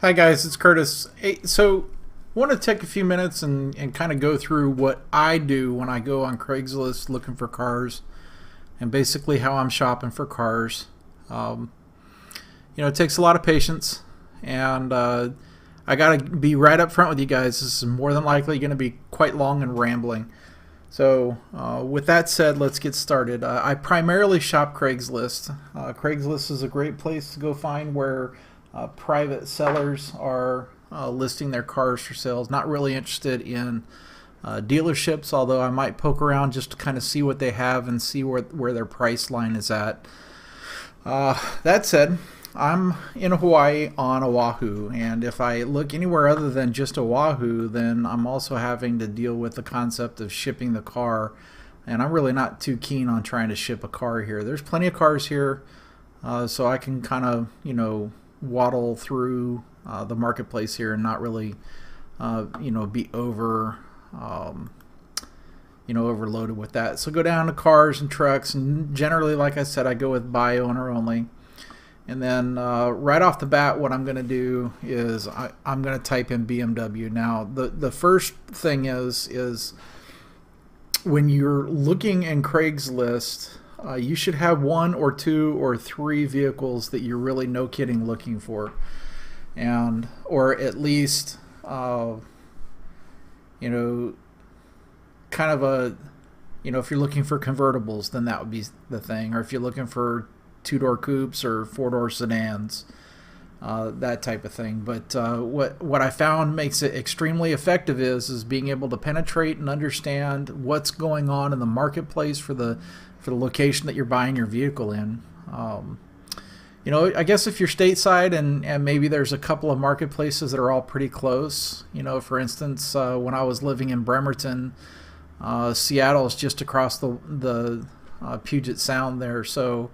Hi guys, it's Curtis. Hey, so I want to take a few minutes and kind of go through what I do when I go on CraigsList looking for cars and basically how I'm shopping for cars. Um, it takes a lot of patience and I got to be right up front with you guys. This is more than likely going to be quite long and rambling. So with that said, let's get started. I primarily shop Craigslist. Craigslist is a great place to go find where private sellers are listing their cars for sales. Not really interested in dealerships, although I might poke around just to kind of see what they have and see where their price line is at. That said, I'm in Hawaii on Oahu, and if I look anywhere other than just Oahu, then I'm also having to deal with the concept of shipping the car, and I'm really not too keen on trying to ship a car here. There's plenty of cars here, so I can kind of, waddle through the marketplace here and not really, be overloaded with that. So go down to cars and trucks, and generally, like I said, I go with buy owner only. And then right off the bat, what I'm going to do is I'm going to type in BMW. Now, the first thing is when you're looking in Craigslist, you should have one or two or three vehicles that you're really no kidding looking for, and or at least kind of a if you're looking for convertibles, then that would be the thing, or if you're looking for two-door coupes or four-door sedans, that type of thing. But what I found makes it extremely effective is being able to penetrate and understand what's going on in the marketplace for the location that you're buying your vehicle in. I guess if you're stateside and maybe there's a couple of marketplaces that are all pretty close. For instance, when I was living in Bremerton, Seattle's just across the Puget Sound there, so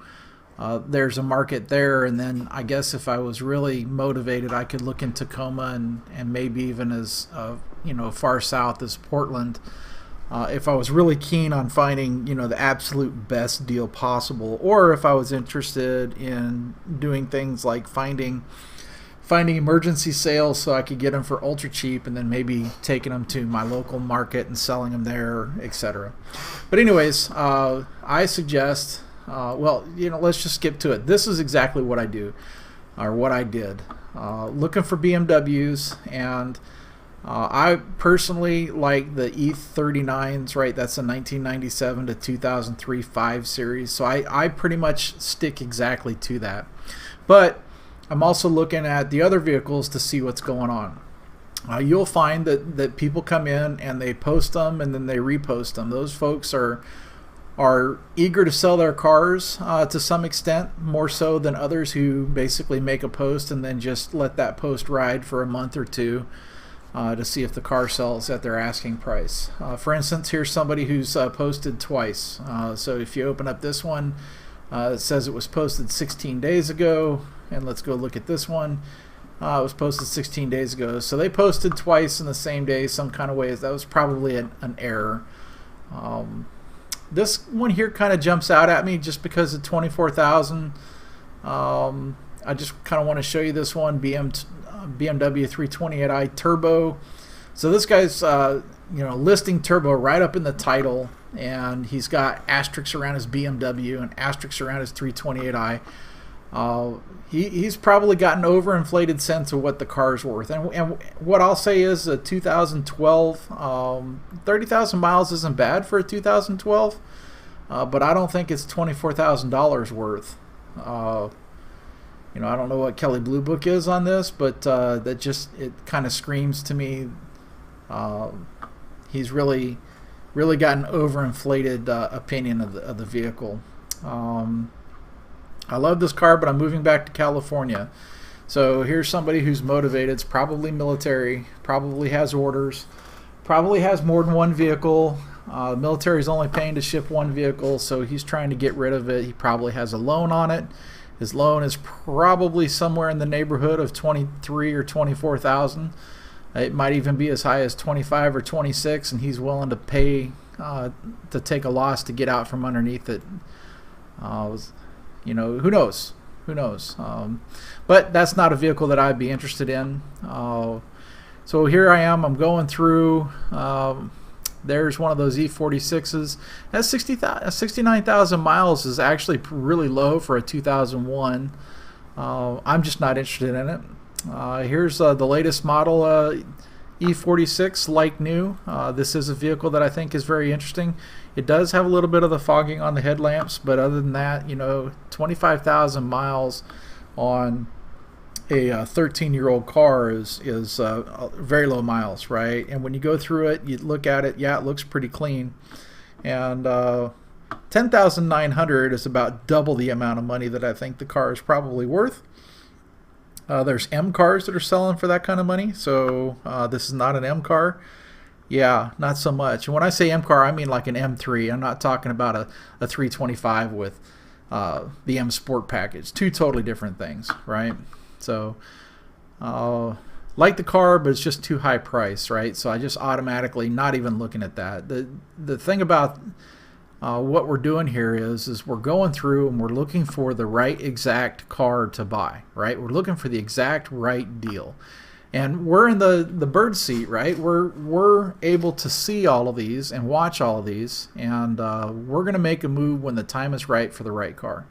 there's a market there. And then I guess if I was really motivated, I could look in Tacoma and maybe even as far south as Portland, if I was really keen on finding the absolute best deal possible, or if I was interested in doing things like finding emergency sales so I could get them for ultra cheap and then maybe taking them to my local market and selling them there, etc. But anyways, I suggest let's just skip to it. This is exactly what I do, or what I did. Looking for BMWs, and I personally like the E39s, right? That's a 1997 to 2003 5 Series, so I pretty much stick exactly to that. But I'm also looking at the other vehicles to see what's going on. You'll find that people come in and they post them and then they repost them. Those folks are eager to sell their cars to some extent, more so than others who basically make a post and then just let that post ride for a month or two to see if the car sells at their asking price. For instance, here's somebody who's posted twice. So if you open up this one, it says it was posted 16 days ago, and let's go look at this one. It was posted 16 days ago. So they posted twice in the same day, some kind of ways. That was probably an error. This one here kind of jumps out at me just because of 24,000. I just kind of want to show you this one, BMW 328i Turbo. So this guy's listing turbo right up in the title, and he's got asterisks around his BMW and asterisks around his 328i. He's probably got an overinflated sense of what the car's worth, and what I'll say is a 2012, 30,000 miles isn't bad for a 2012, but I don't think it's $24,000 worth. I don't know what Kelly Blue Book is on this, but it kind of screams to me he's really got an overinflated opinion of the vehicle. I love this car, but I'm moving back to California. So here's somebody who's motivated. It's probably military, probably has orders, probably has more than one vehicle. The military is only paying to ship one vehicle, so he's trying to get rid of it. He probably has a loan on it. His loan is probably somewhere in the neighborhood of 23 or 24,000. It might even be as high as 25 or 26, and he's willing to pay to take a loss to get out from underneath it. Who knows? Who knows? But that's not a vehicle that I'd be interested in. So here I am. I'm going through. There's one of those E46s. That 69,000 miles is actually really low for a 2001. I'm just not interested in it. Here's the latest model E46, like new. This is a vehicle that I think is very interesting. It does have a little bit of the fogging on the headlamps, but other than that, 25,000 miles on a 13-year-old car is very low miles, right? And when you go through it, you look at it, yeah, it looks pretty clean. And 10,900 is about double the amount of money that I think the car is probably worth. There's M cars that are selling for that kind of money, so this is not an M car. Yeah, not so much. And when I say M car, I mean like an M3. I'm not talking about a 325 with the M Sport package. Two totally different things, right? So, like the car, but it's just too high price, right? So I just automatically not even looking at that. The thing about what we're doing here is we're going through and we're looking for the right exact car to buy, right? We're looking for the exact right deal. And we're in the bird seat, right? We're able to see all of these and watch all of these, and we're going to make a move when the time is right for the right car.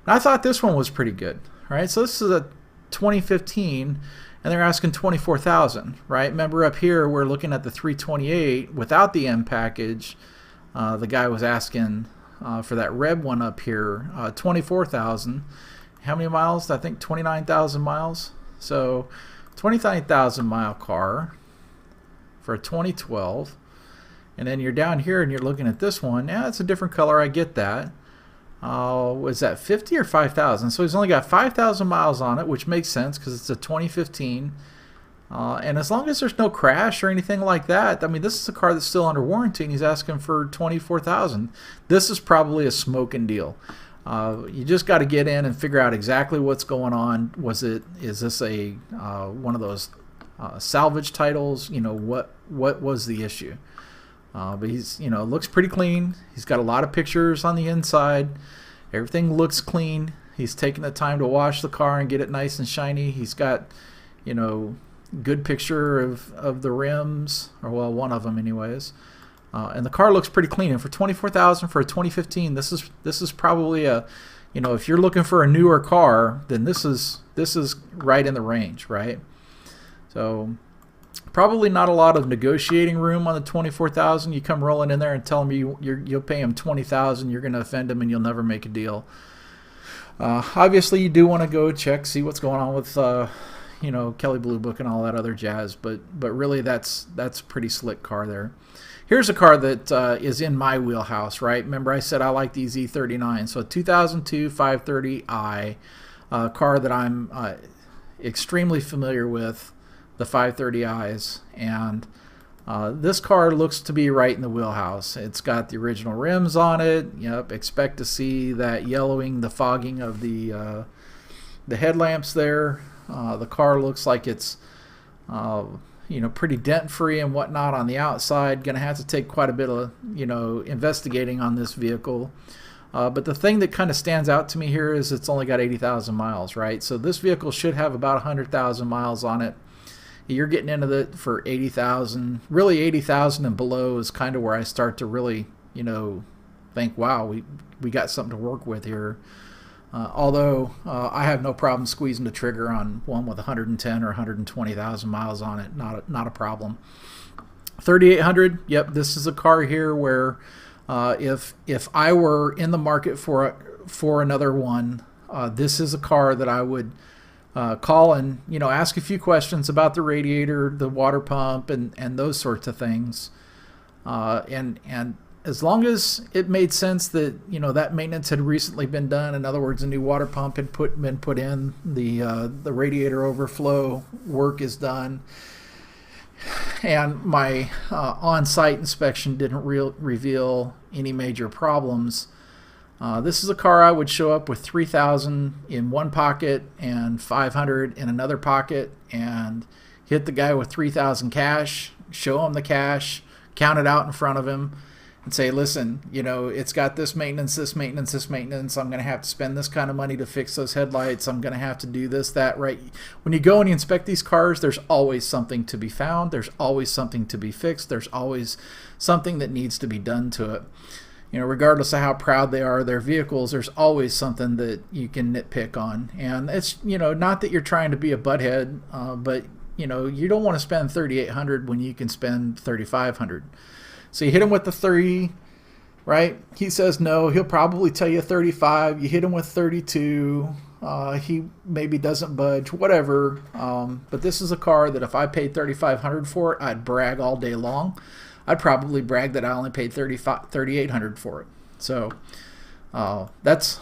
Now, I thought this one was pretty good, right? So this is a 2015, and they're asking $24,000, right? Remember up here we're looking at the 328 without the M package. The guy was asking for that red one up here, $24,000. How many miles? I think 29,000 miles. So 29,000 mile car for a 2012, and then you're down here and you're looking at this one. Yeah, it's a different color. I get that. Was that 50 or 5,000? So he's only got 5,000 miles on it, which makes sense because it's a 2015. And as long as there's no crash or anything like that, I mean, this is a car that's still under warranty, and he's asking for $24,000. This is probably a smoking deal. You just got to get in and figure out exactly what's going on. Is this a one of those salvage titles? What was the issue? But he's looks pretty clean. He's got a lot of pictures on the inside. Everything looks clean. He's taking the time to wash the car and get it nice and shiny. He's got good picture of the rims, or well, one of them anyways. And the car looks pretty clean. And for $24,000 for a 2015, this is probably a, if you're looking for a newer car, then this is right in the range, right? So probably not a lot of negotiating room on the $24,000. You come rolling in there and tell them you'll pay him $20,000, you're going to offend him, and you'll never make a deal. Obviously, you do want to go see what's going on with Kelley Blue Book and all that other jazz, but really that's a pretty slick car there. Here's a car that is in my wheelhouse, right? Remember I said I like these E39. So a 2002 530i, car that I'm extremely familiar with, the 530i's. And this car looks to be right in the wheelhouse. It's got the original rims on it. Yep, expect to see that yellowing, the fogging of the headlamps there. The car looks like it's pretty dent free and whatnot on the outside. Gonna have to take quite a bit of investigating on this vehicle, but the thing that kind of stands out to me here is it's only got 80,000 miles, right? So this vehicle should have about 100,000 miles on it. You're getting into it for 80,000. Really 80,000 and below is kind of where I start to really think, wow, we got something to work with here. Although I have no problem squeezing the trigger on one with 110 or 120,000 miles on it. Not a problem. 3,800. Yep, this is a car here where if I were in the market for another one, this is a car that I would call and ask a few questions about the radiator, the water pump, and those sorts of things. And as long as it made sense that that maintenance had recently been done, in other words, a new water pump had been put in, the radiator overflow work is done, and my on-site inspection didn't reveal any major problems, this is a car I would show up with 3,000 in one pocket and 500 in another pocket, and hit the guy with 3,000 cash, show him the cash, count it out in front of him, and say, listen, it's got this maintenance, this maintenance, this maintenance. I'm going to have to spend this kind of money to fix those headlights. I'm going to have to do this, that, right? When you go and you inspect these cars, there's always something to be found. There's always something to be fixed. There's always something that needs to be done to it. Regardless of how proud they are of their vehicles, there's always something that you can nitpick on. And it's, not that you're trying to be a butthead, but, you don't want to spend $3,800 when you can spend $3,500. So you hit him with the 3, right? He says no. He'll probably tell you 35. You hit him with 32. He maybe doesn't budge, whatever. But this is a car that if I paid $3,500 for it, I'd brag all day long. I'd probably brag that I only paid $3,800 for it. So that's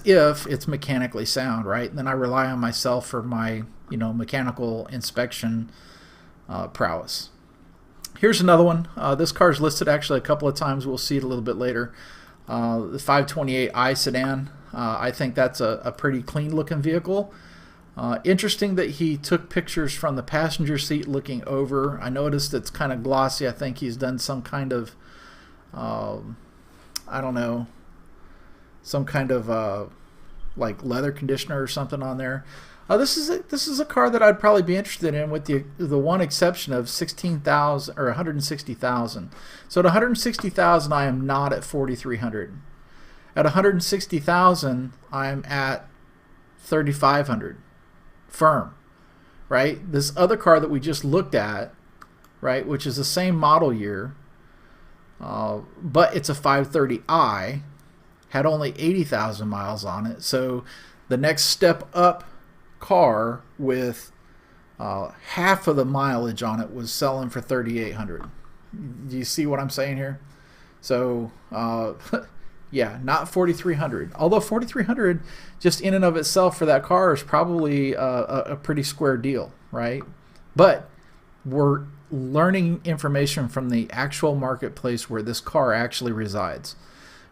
if it's mechanically sound, right? And then I rely on myself for my mechanical inspection prowess. Here's another one. This car is listed actually a couple of times. We'll see it a little bit later. The 528i sedan. I think that's a pretty clean looking vehicle. Interesting that he took pictures from the passenger seat looking over. I noticed it's kind of glossy. I think he's done some kind of, I don't know, some kind of like leather conditioner or something on there. This is a car that I'd probably be interested in, with the one exception of 16,000 or 160,000. So at 160,000, I am not at 4,300. At 160,000, I'm at 3,500, firm, right? This other car that we just looked at, right, which is the same model year, but it's a 530i, had only 80,000 miles on it. So the next step up car with half of the mileage on it was selling for 3,800. Do you see what I'm saying here? So yeah, not 4,300. Although 4,300 just in and of itself for that car is probably a pretty square deal, right? But we're learning information from the actual marketplace where this car actually resides,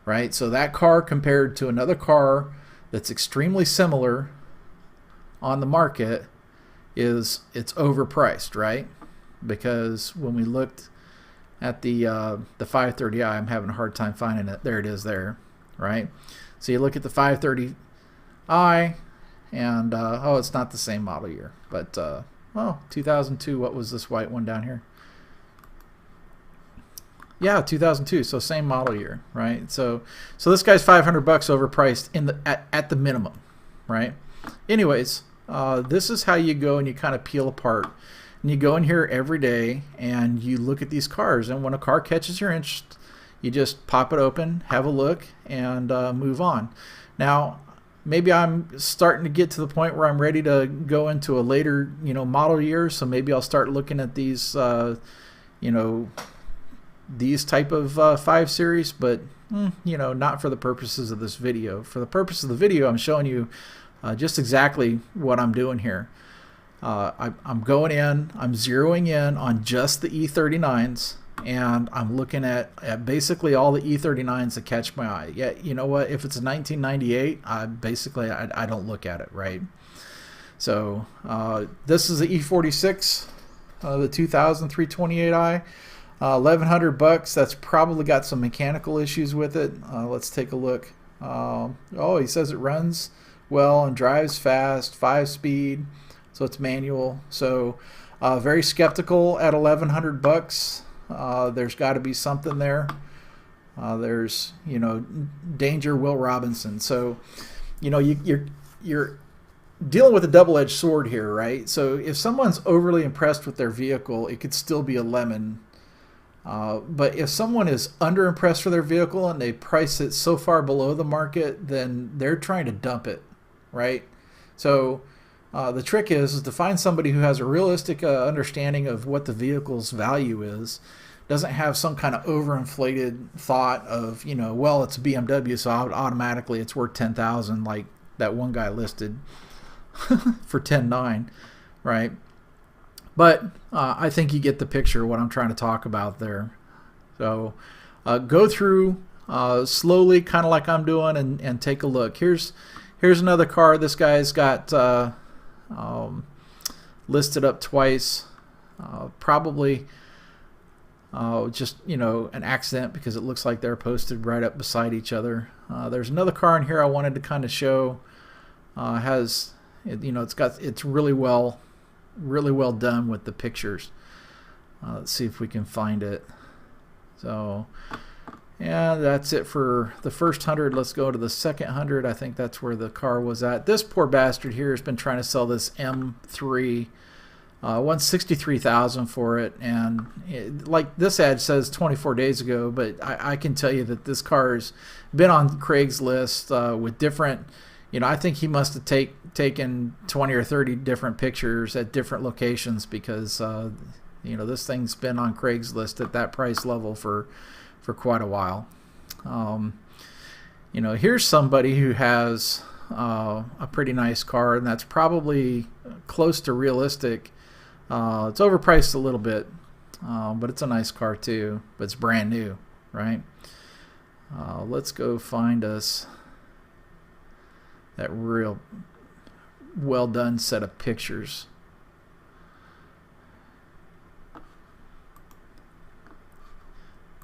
right? So that car compared to another car that's extremely similar on the market it's overpriced, right? Because when we looked at the 530i, I'm having a hard time finding it. There it is there, right? So you look at the 530i and oh, it's not the same model year, but 2002. What was this white one down here? Yeah, 2002. So same model year, right? So this guy's $500 overpriced at the minimum, right? Anyways, this is how you go and you kind of peel apart. And you go in here every day and you look at these cars. And when a car catches your interest, you just pop it open, have a look, and move on. Now, maybe I'm starting to get to the point where I'm ready to go into a later, model year. So maybe I'll start looking at these, these type of 5 Series, but not for the purposes of this video. For the purpose of the video, I'm showing you just exactly what I'm doing here. I'm going in, I'm zeroing in on just the E39s, and I'm looking at basically all the E39s that catch my eye. Yeah, you know what? If it's a 1998, I don't look at it, right? So this is the E46, the 2000 328i, $1,100. That's probably got some mechanical issues with it. Let's take a look. Oh, he says it runs well and drives fast, 5-speed. So it's manual. So very skeptical at $1,100. There's got to be something there. There's danger Will Robinson. So you're dealing with a double-edged sword here, right? So if someone's overly impressed with their vehicle, it could still be a lemon. But if someone is underimpressed with their vehicle and they price it so far below the market, then they're trying to dump it, right? So the trick is to find somebody who has a realistic understanding of what the vehicle's value is, doesn't have some kind of overinflated thought of, well, it's a BMW, so automatically it's worth $10,000, like that one guy listed for $10,900, right? But I think you get the picture of what I'm trying to talk about there. So go through slowly, kind of like I'm doing, and take a look. Here's another car. This guy's got listed up twice. Probably just, you know, an accident because it looks like they're posted right up beside each other. There's another car in here I wanted to kind of show. You know, it's really well done with the pictures. Let's see if we can find it. So yeah, that's it for the first 100. Let's go to the second 100. I think that's where the car was at. This poor bastard here has been trying to sell this M3. Won $63,000 for it, and like this ad says 24 days ago, but I can tell you that this car's been on CraigsList with different, you know, I think he must have taken 20 or 30 different pictures at different locations because you know, this thing's been on CraigsList at that price level for quite a while. You know, here's somebody who has a pretty nice car, and that's probably close to realistic. It's overpriced a little bit, but it's a nice car too, but it's brand new, right? Let's go find us that real well done set of pictures.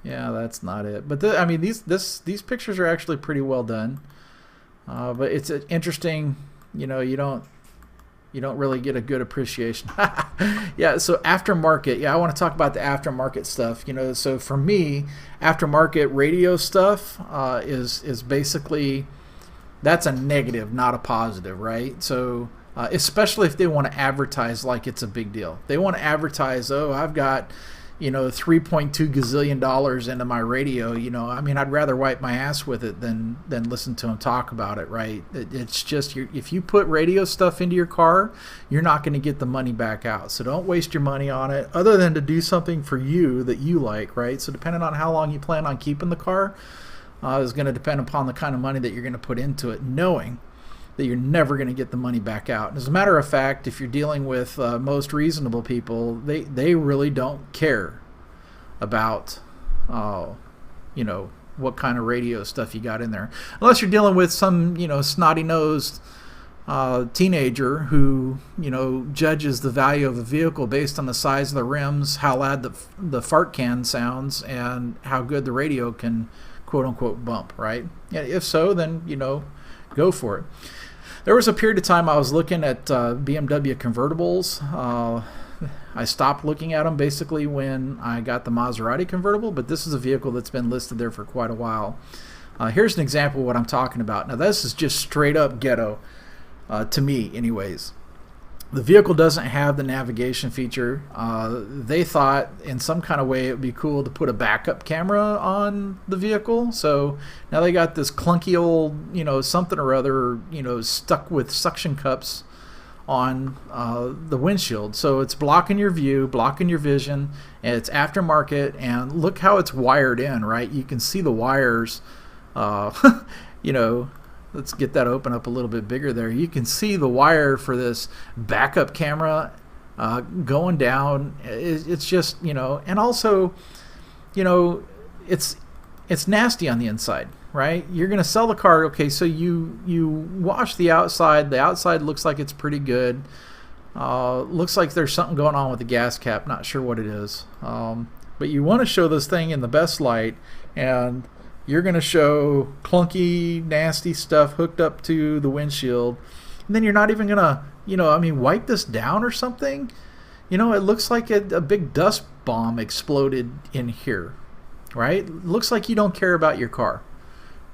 Yeah, that's not it. But I mean, these pictures are actually pretty well done. But it's an interesting, you know, you don't really get a good appreciation. Yeah, so aftermarket. Yeah, I want to talk about the aftermarket stuff. You know, so for me, aftermarket radio stuff is basically, that's a negative, not a positive, right? So especially if they want to advertise like it's a big deal. They want to advertise, oh, I've got, you know, $3.2 gazillion into my radio. You know, I mean, I'd rather wipe my ass with it than listen to them talk about it, right? It's just, if you put radio stuff into your car, you're not going to get the money back out. So don't waste your money on it, other than to do something for you that you like, right? So depending on how long you plan on keeping the car is going to depend upon the kind of money that you're going to put into it, knowing that you're never going to get the money back out. As a matter of fact, if you're dealing with most reasonable people, they really don't care about you know, what kind of radio stuff you got in there, unless you're dealing with some, you know, snotty-nosed teenager who, you know, judges the value of a vehicle based on the size of the rims, how loud the fart can sounds, and how good the radio can quote-unquote bump, right? Yeah, if so, then, you know, go for it. There was a period of time I was looking at BMW convertibles. I stopped looking at them basically when I got the Maserati convertible, but this is a vehicle that's been listed there for quite a while. Here's an example of what I'm talking about. Now, this is just straight up ghetto, to me anyways. The vehicle doesn't have the navigation feature. They thought in some kind of way it would be cool to put a backup camera on the vehicle. So now they got this clunky old, you know, something or other, you know, stuck with suction cups on the windshield. So it's blocking your view, blocking your vision, and it's aftermarket. And look how it's wired in, right? You can see the wires, you know. Let's get that open up a little bit bigger there. You can see the wire for this backup camera going down. It's just, you know, and also, you know, it's nasty on the inside, right? You're going to sell the car. Okay, so you wash the outside. The outside looks like it's pretty good. Looks like there's something going on with the gas cap. Not sure what it is. But you want to show this thing in the best light, and you're going to show clunky, nasty stuff hooked up to the windshield. And then you're not even going to, you know, I mean, wipe this down or something. You know, it looks like a big dust bomb exploded in here, right? Looks like you don't care about your car,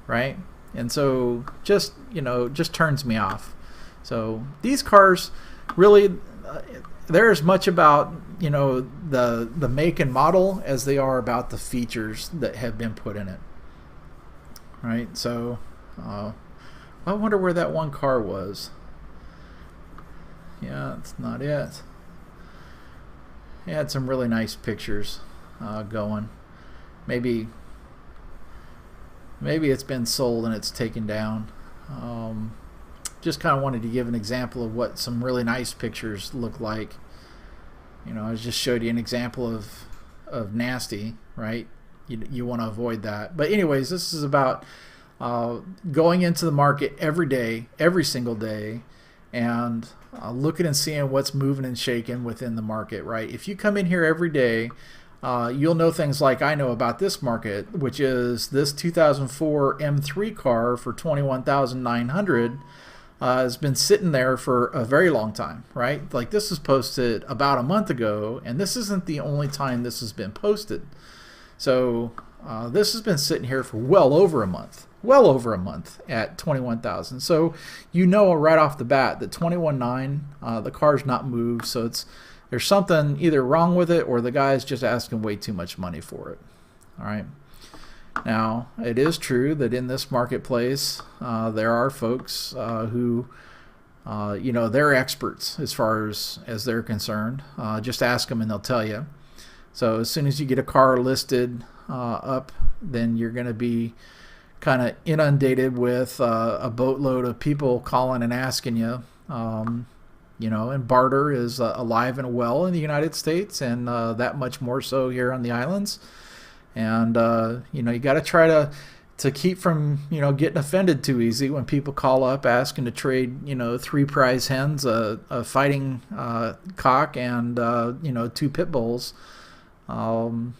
right? And so just, you know, just turns me off. So these cars really, they're as much about, you know, the make and model as they are about the features that have been put in it. Right, so I wonder where that one car was. Yeah, that's not it. It had some really nice pictures going. Maybe it's been sold and it's taken down. Just kind of wanted to give an example of what some really nice pictures look like. You know, I just showed you an example of nasty, right? You want to avoid that. But anyways, this is about going into the market every day, every single day, and looking and seeing what's moving and shaking within the market, right? If you come in here every day, you'll know things like I know about this market, which is this 2004 M3 car for $21,900 has been sitting there for a very long time, right? Like this was posted about a month ago, and this isn't the only time this has been posted. So this has been sitting here for well over a month at 21,000. So you know right off the bat that 21.9, the car's not moved, so there's something either wrong with it or the guy's just asking way too much money for it. All right. Now, it is true that in this marketplace, there are folks who, they're experts as far as they're concerned. Just ask them and they'll tell you. So as soon as you get a car listed up, then you're going to be kind of inundated with a boatload of people calling and asking you. And barter is alive and well in the United States, and that much more so here on the islands. And you got to try to keep from getting offended too easy when people call up asking to trade 3 prize hens, a fighting cock, and 2 pit bulls. You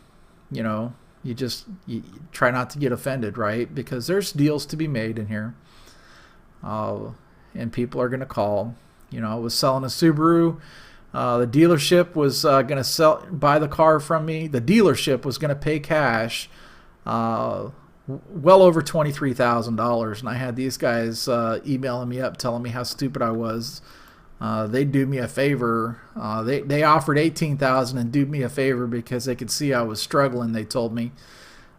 try not to get offended, right? Because there's deals to be made in here, and people are going to call. I was selling a Subaru. The dealership was going to buy the car from me. The dealership was going to pay cash well over $23,000, and I had these guys emailing me up telling me how stupid I was. They'd do me a favor. They offered $18,000 and do me a favor because they could see I was struggling, they told me,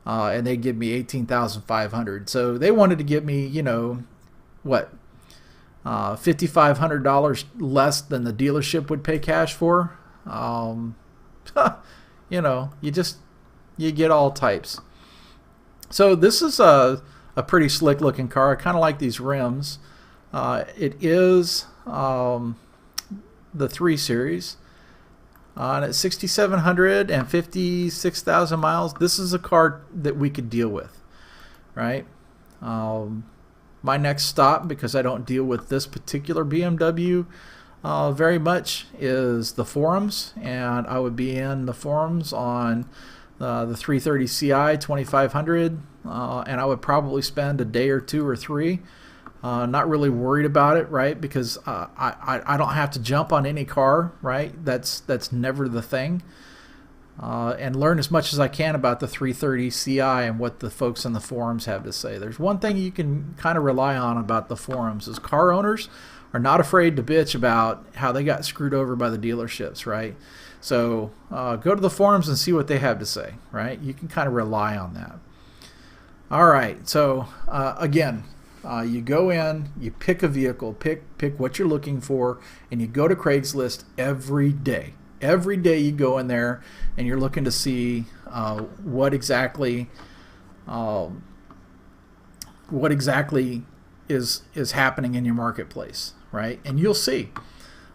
and they'd give me $18,500. So they wanted to give me, $5,500 less than the dealership would pay cash for. You get all types. So this is a pretty slick looking car. I kind of like these rims. It is the 3 Series. And at 6,700 and 56,000 miles, this is a car that we could deal with, right? My next stop, because I don't deal with this particular BMW very much, is the forums, and I would be in the forums on the 330 Ci 2500, and I would probably spend a day or 2 or 3. Not really worried about it, right? Because I don't have to jump on any car, right? That's never the thing. And learn as much as I can about the 330 Ci and what the folks in the forums have to say. There's one thing you can kind of rely on about the forums is car owners are not afraid to bitch about how they got screwed over by the dealerships, right? So go to the forums and see what they have to say, right? You can kind of rely on that. All right, so again, you go in, you pick a vehicle, pick what you're looking for, and you go to CraigsList every day. Every day you go in there and you're looking to see what exactly is happening in your marketplace, right? And you'll see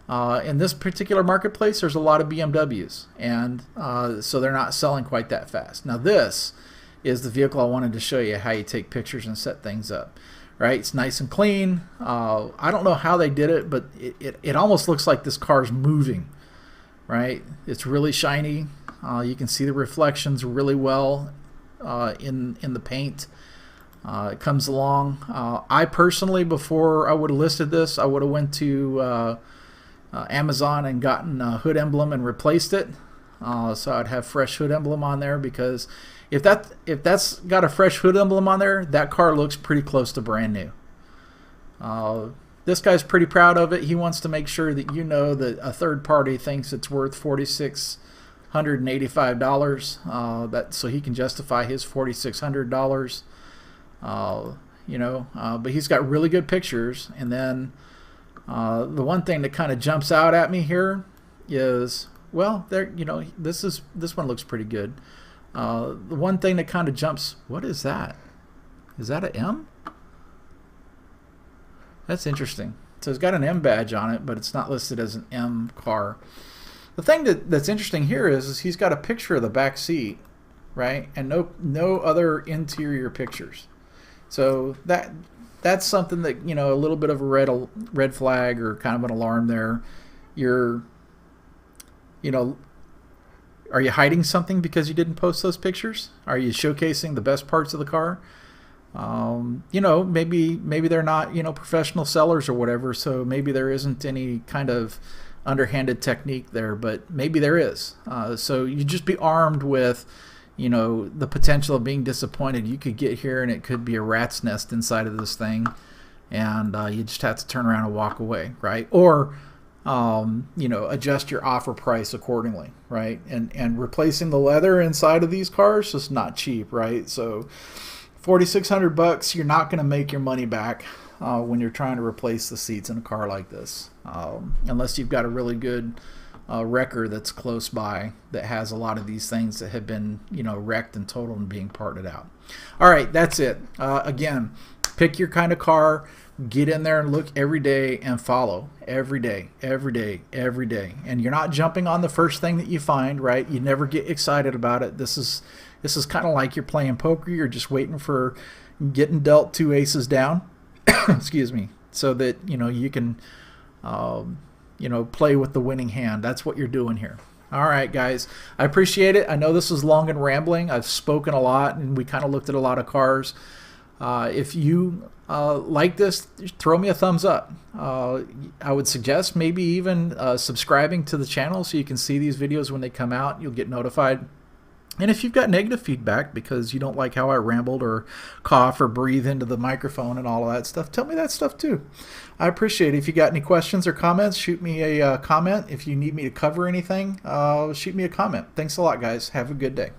in this particular marketplace there's a lot of BMWs, and so they're not selling quite that fast. Now this is the vehicle I wanted to show you how you take pictures and set things up. Right, it's nice and clean. I don't know how they did it, but it almost looks like this car's moving. Right, it's really shiny. You can see the reflections really well in the paint. It comes along. I personally, before I would have listed this, I would have went to Amazon and gotten a hood emblem and replaced it. So I'd have fresh hood emblem on there, because if that's got a fresh hood emblem on there, that car looks pretty close to brand new. This guy's pretty proud of it. He wants to make sure that that a third party thinks it's worth $4,685. So he can justify his $4,600. But he's got really good pictures. And then the one thing that kind of jumps out at me here is, well, this one looks pretty good. The one thing that kind of jumps, what is that? Is that an M? That's interesting. So it's got an M badge on it, but it's not listed as an M car. The thing that's interesting here is he's got a picture of the back seat, right? And no other interior pictures. So that's something that, a little bit of a red flag or kind of an alarm there. Are you hiding something because you didn't post those pictures? Are you showcasing the best parts of the car? You know, maybe they're not, you know, professional sellers or whatever, so maybe there isn't any kind of underhanded technique there, but maybe there is. So you just be armed with, you know, the potential of being disappointed. You could get here and it could be a rat's nest inside of this thing, and you just have to turn around and walk away, right? Or you know, adjust your offer price accordingly, right? And replacing the leather inside of these cars is not cheap, right? So $4,600, you're not going to make your money back when you're trying to replace the seats in a car like this, unless you've got a really good wrecker that's close by that has a lot of these things that have been, you know, wrecked and totaled and being parted out. All right, that's it. Again, pick your kind of car, get in there and look every day and follow every day, every day, every day. And you're not jumping on the first thing that you find, right? You never get excited about it. This is kind of like you're playing poker. You're just waiting for getting dealt 2 aces down, excuse me, so that, you know, you can, you know, play with the winning hand. That's what you're doing here. All right, guys, I appreciate it. I know this is long and rambling. I've spoken a lot, and we kind of looked at a lot of cars. If you like this, throw me a thumbs up. I would suggest maybe even subscribing to the channel so you can see these videos when they come out. You'll get notified. And if you've got negative feedback because you don't like how I rambled or cough or breathe into the microphone and all of that stuff, tell me that stuff too. I appreciate it. If you got any questions or comments, shoot me a comment. If you need me to cover anything, shoot me a comment. Thanks a lot, guys. Have a good day.